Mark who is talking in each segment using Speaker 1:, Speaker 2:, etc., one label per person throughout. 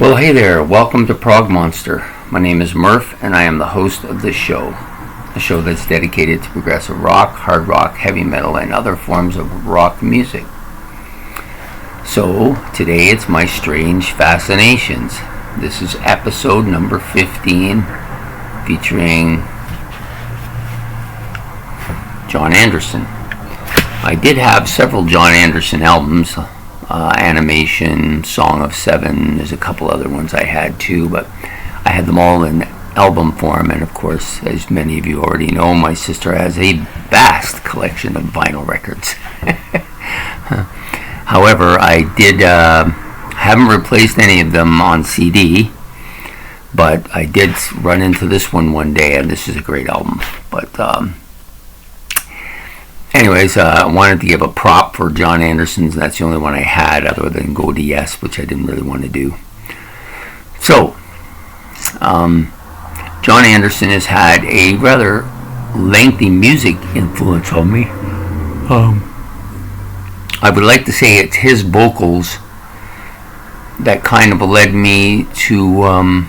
Speaker 1: Well, hey there. Welcome to Prog Monster. My name is Murph, and I am the host of this show. A show that's dedicated to progressive rock, hard rock, heavy metal, and other forms of rock music. So, today it's my strange Fascinations. This is episode number 15, featuring John Anderson. I did have several John Anderson albums. Animation, Song of Seven, there's a couple other ones I had too, but I had them all in album form, and of course, as many of you already know, my sister has a vast collection of vinyl records. However, I haven't replaced any of them on CD, but I did run into this one day, and this is a great album. But anyways, I wanted to give a prop for John Anderson's, and that's the only one I had other than go to Yes, which I didn't really want to do. So, John Anderson has had a rather lengthy music influence on me. I would like to say it's his vocals that kind of led me to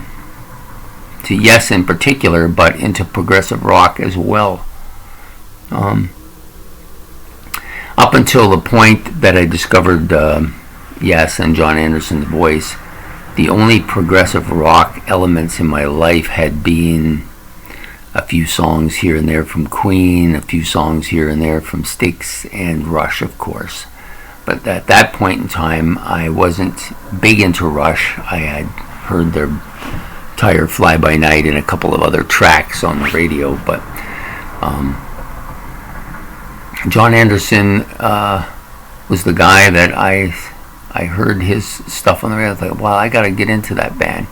Speaker 1: Yes in particular, but into progressive rock as well. Up until the point that I discovered Yes and John Anderson's voice, the only progressive rock elements in my life had been a few songs here and there from Queen, a few songs here and there from Styx, and Rush, of course. But at that point in time, I wasn't big into Rush. I had heard their Tire Fly By Night and a couple of other tracks on the radio, but John Anderson was the guy that I heard his stuff on the radio. I was like, well, I got to get into that band.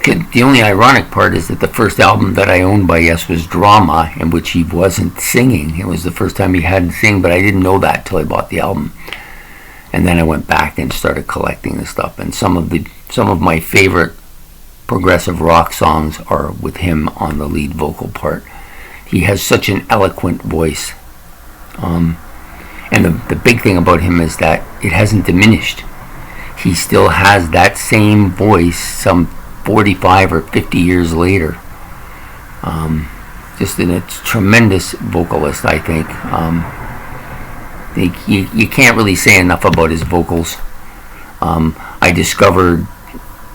Speaker 1: The only ironic part is that the first album that I owned by Yes was Drama, in which he wasn't singing. It was the first time he hadn't sing, but I didn't know that till I bought the album. And then I went back and started collecting the stuff. And some of my favorite progressive rock songs are with him on the lead vocal part. He has such an eloquent voice. And the big thing about him is that it hasn't diminished. He still has that same voice some 45 or 50 years later. Just a tremendous vocalist, I think. You can't really say enough about his vocals. I discovered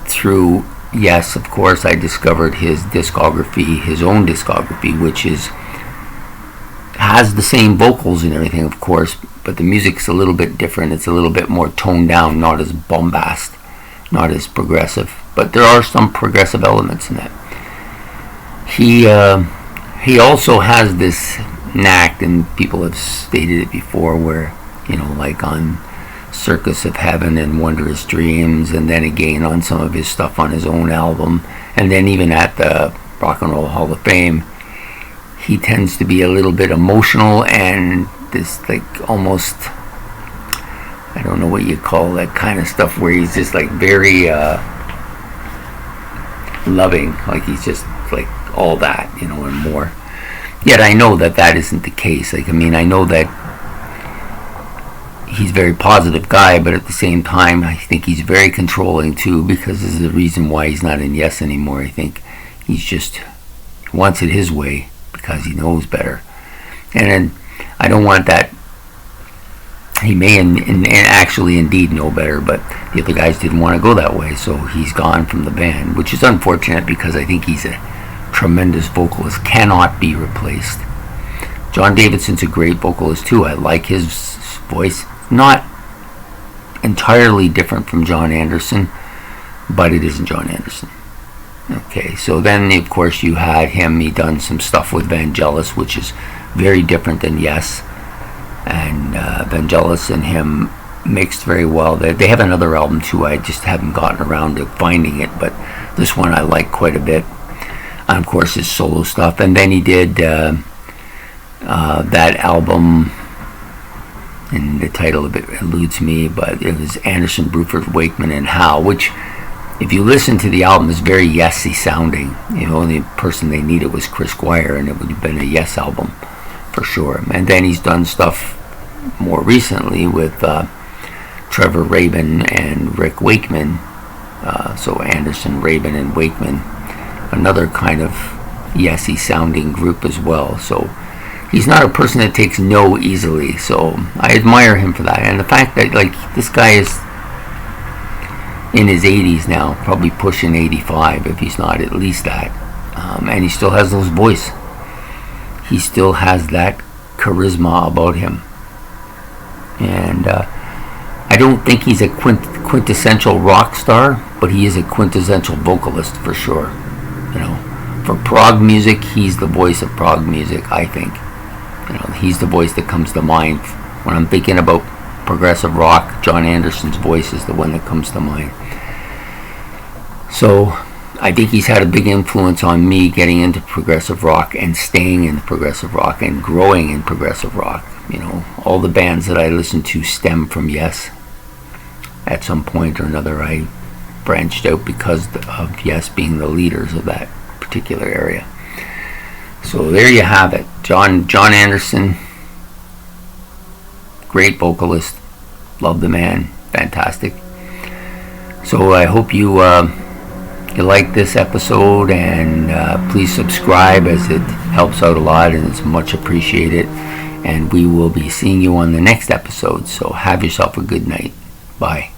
Speaker 1: through Yes, of course, I discovered his discography, his own discography, which has the same vocals and everything, of course, but the music's a little bit different. It's a little bit more toned down, not as bombast, not as progressive, but there are some progressive elements in that. He also has this knack, and people have stated it before, where, like on Circus of Heaven and Wondrous Dreams, and then again on some of his stuff on his own album, and then even at the Rock and Roll Hall of Fame, he tends to be a little bit emotional and this, like, almost, I don't know what you call that kind of stuff, where he's just like very loving, like he's just like all that, and more. Yet I know that isn't the case. Like, I know that he's a very positive guy, but at the same time, I think he's very controlling too, because this is the reason why he's not in Yes anymore. I think he's just wants it his way, because he knows better. And I don't want that. He may and actually indeed know better, but the other guys didn't want to go that way, so he's gone from the band, which is unfortunate, because I think he's a tremendous vocalist, cannot be replaced. John Davidson's a great vocalist too. I like his voice. Not entirely different from John Anderson, but it isn't John Anderson. Okay, so then, of course, you had him. He done some stuff with Vangelis, which is very different than Yes. And Vangelis and him mixed very well. They have another album, too. I just haven't gotten around to finding it, but this one I like quite a bit. And, of course, his solo stuff. And then he did that album, and the title of it eludes me, but it was Anderson, Bruford, Wakeman, and Howe, which, if you listen to the album, is very Yes-y sounding. The only person they needed was Chris Squire, and it would have been a Yes album for sure. And then he's done stuff more recently with Trevor Rabin and Rick Wakeman, So Anderson, Rabin, and Wakeman, another kind of yesy sounding group as well. So he's not a person that takes no easily. So I admire him for that. And the fact that like this guy is in his 80s now, probably pushing 85 if he's not at least that, and he still has those voice. He still has that charisma about him. And I don't think he's a quintessential rock star, but he is a quintessential vocalist for sure. You know, for prog music, he's the voice of prog music, I think. You know, he's the voice that comes to mind when I'm thinking about progressive rock. John Anderson's voice is the one that comes to mind. So I think he's had a big influence on me getting into progressive rock and staying in progressive rock and growing in progressive rock. You know, all the bands that I listen to stem from Yes. At some point or another, I branched out because of Yes being the leaders of that particular area. So there you have it. John Anderson, great vocalist. Love the man. Fantastic. So I hope you like this episode, and please subscribe, as it helps out a lot and it's much appreciated. And we will be seeing you on the next episode. So have yourself a good night. Bye.